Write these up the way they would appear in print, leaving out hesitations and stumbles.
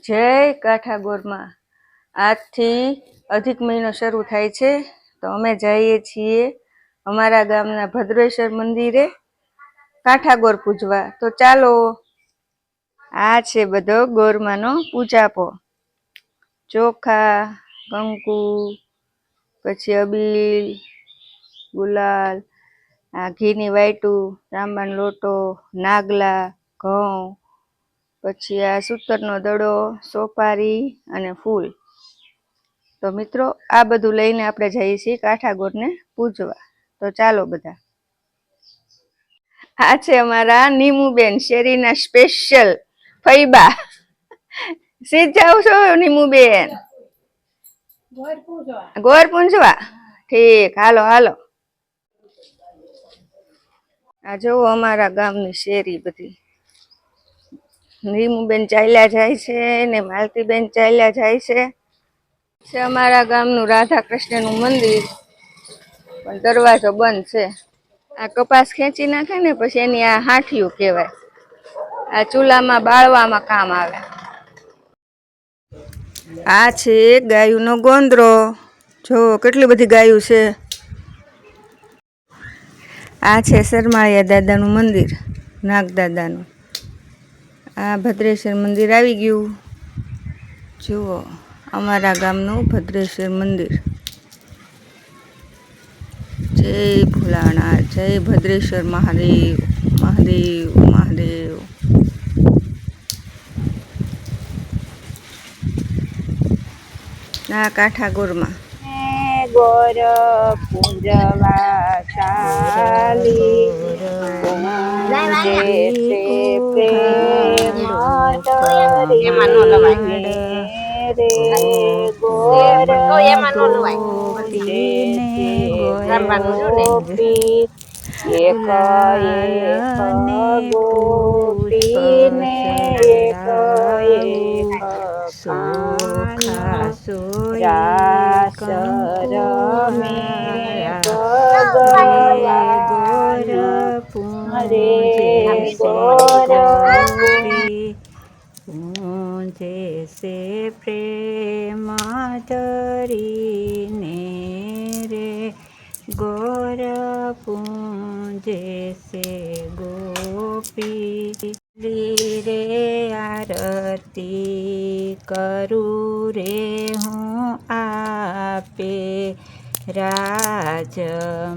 જય કાઠાગોરમાં આજથી અધિક મહિનો શરૂ થાય છે તો અમે જઈએ છીએ અમારા ગામના ભદ્રેશ્વર મંદિરે કાઠાગોર પૂજવા. તો ચાલો, આ છે બધો ગોરમાનો પૂજાપો. ચોખા, કંકુ, પછી અબીલ, ગુલાલ, આ ઘીની વાયટું, તાંબાનો લોટો, નાગલા, ઘઉં, પછી આ સૂતરનો દડો, સોપારી અને ફૂલ. તો મિત્રો, આ બધું લઈને આપણે જઈએ છીએ કાઠાગોરને પૂજવા. તો ચાલો બધા. આ છે અમારા નીમુબેન, શેરીના સ્પેશિયલ ફૈબા. સીધ જાવ છો નીમુબેન? ગોર પૂંજવા. ઠીક, હાલો હાલો. આ જોવો અમારા ગામની શેરી બધી. નીમુબેન ચાલ્યા જાય છે ને માલતીબેન ચાલ્યા જાય છે. અમારા ગામનું રાધા કૃષ્ણનું મંદિર, પણ દરવાજો બંધ છે. આ કપાસ ખેંચી નાખે ને પછી એની આ હાંઠિયું કહેવાય. આ ચૂલામાં બાળવામાં કામ આવે. આ છે ગાયુંનો ગોંદરો. જો કેટલી બધી ગાયું છે. આ છે સરમાળિયા દાદાનું મંદિર, નાગદાદાનું. આ ભદ્રેશ્વર મંદિર આવી ગયું. જુઓ અમારા ગામનું ભદ્રેશ્વર મંદિર. જય ભોલાનાથ, જય ભદ્રેશ્વર મહાદેવ, મહાદેવ મહાદેવ. આ કાઠાગોરમાં ગોર પૂંજવા ચાલી જैसे प्रेम धरीने रे गौर पूंजे से गोपी रे आरती करूँ रे हूँ आपे राज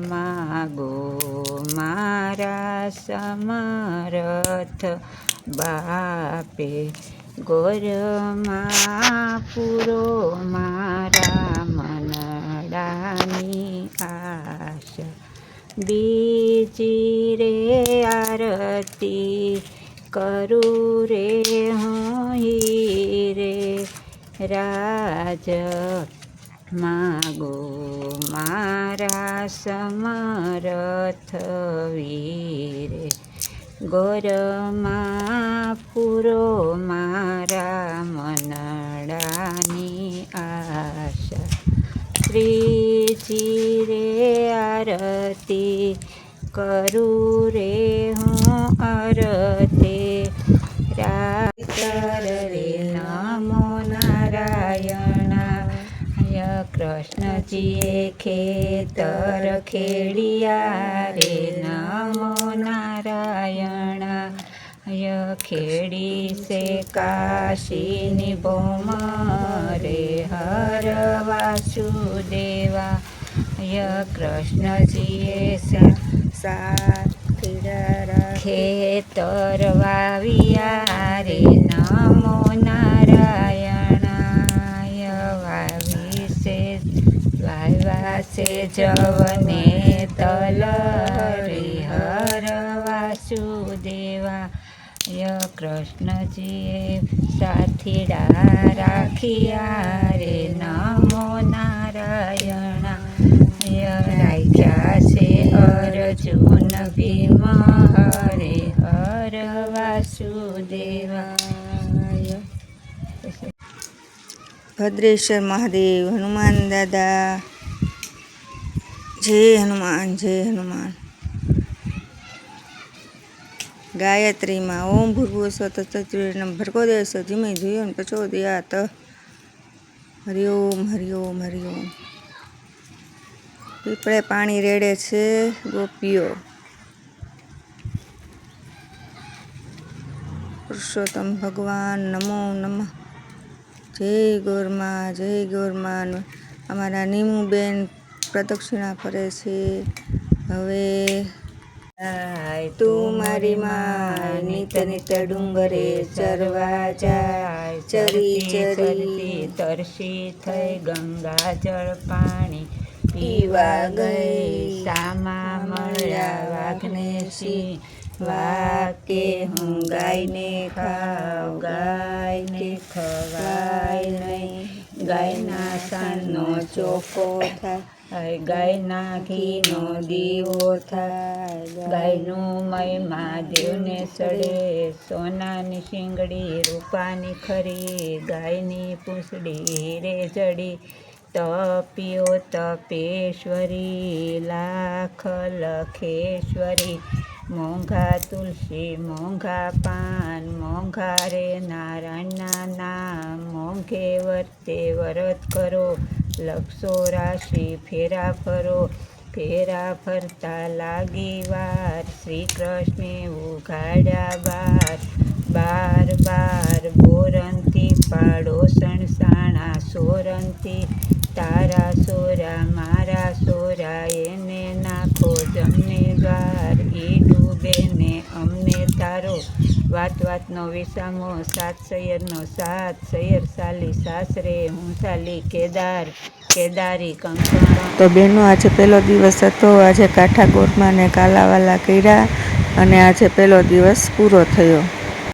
मागो मारा समरथ बापे ગોરમાં પૂરો મારા મનડાની આશા. બીજી રે આરતી કરું રે હું રે રાજ માગો મારા સમરથ વીરે. ગોરમાં પૂરો મારા મનડાની આશા. ત્રીજી રે આરતી કરું રે હું અરતે રાતર રે નમો નારાયણા. કૃષ્ણજીએ ખેતર ખેડિયા રે નમો નારાયણા. ખેડી સે કાશીની ભૌમ રે હર વાસુદેવા. કૃષ્ણજીએ ખેતર વાવ્યા રે નમો નારાયણા. વાવ્યા છે જવને તલ રે હર વાસુદેવા. કૃષ્ણજીએ સાથીડા રાખિયા રે નમો નારાયણા. રાખ્યા છે અર્જુન ભીમ હરે હર વાસુદેવાય. ભદ્રેશ્વર મહાદેવ, હનુમાન દાદા, જય હનુમાન, જય હનુમાન. ગાયત્રીમાં ઓમ ભૂર્ભુવઃ સ્વઃ તત્સવિતુર્વરેણ્યં ભર્ગો દેવસ્ય ધીમહિ ધિયો યોનઃ પ્રચોદયાત. હરિ ઓમ હરિ ઓમ હરિ ઓમ. પીપળે પાણી રેડે છે ગોપીઓ. પુરુષોત્તમ ભગવાન નમો નમઃ. જય ગોરમાં જય ગોરમાં. અમારા નીમુબેન પ્રદક્ષિણા ફરે છે. હવે તું મારી માં નિત નિત ડુંગરે ચરવા જાય. ચરી ચરી તરસી થઈ ગંગા જળ પાણી પીવા ગઈ. સામા મળ્યા વાઘને સિંહ વાકે હું ગાયને ખાવ. ગાયને ખવાય નહીં. ગાયના સાણનો ચોખ્ખો થાય. ગાયના ઘીનો દીવો થાય. ગાયનું મય મહાદેવને ચડે. સોનાની શીંગડી રૂપાની ખરી. ગાયની પૂંછડી હીરે જડી. તપ્યો તપેશ્વરી લાખ લખેશ્વરી. મોંઘા તુલસી મોંઘા પાન મોંઘા રે નારાયણના નામ. મોંઘે વર્તે વરત કરો. લક્ષો રાશિ ફેરા ફરો. ફેરા ફરતા લાગી વાર. શ્રી કૃષ્ણે ઉઘાડ્યા બાર. બાર બાર બોરંતી પાડો સણસાણા સોરંતી. તારા સોરા મારા સોરા એને નાખો જમને દ્વાર. ઈ ડૂબે ને અમને તારો. વાત વાતનો વિસામો સાત સૈયરનો સાત. સૈયર સાલી સાસરે હું સાલી કેદાર. કેદારી કંકણ. તો બહેનો આજે પહેલો દિવસ હતો. આજે કાઠા ગોરમાં ને કાલાવાલા કર્યા અને આજે પહેલો દિવસ પૂરો થયો.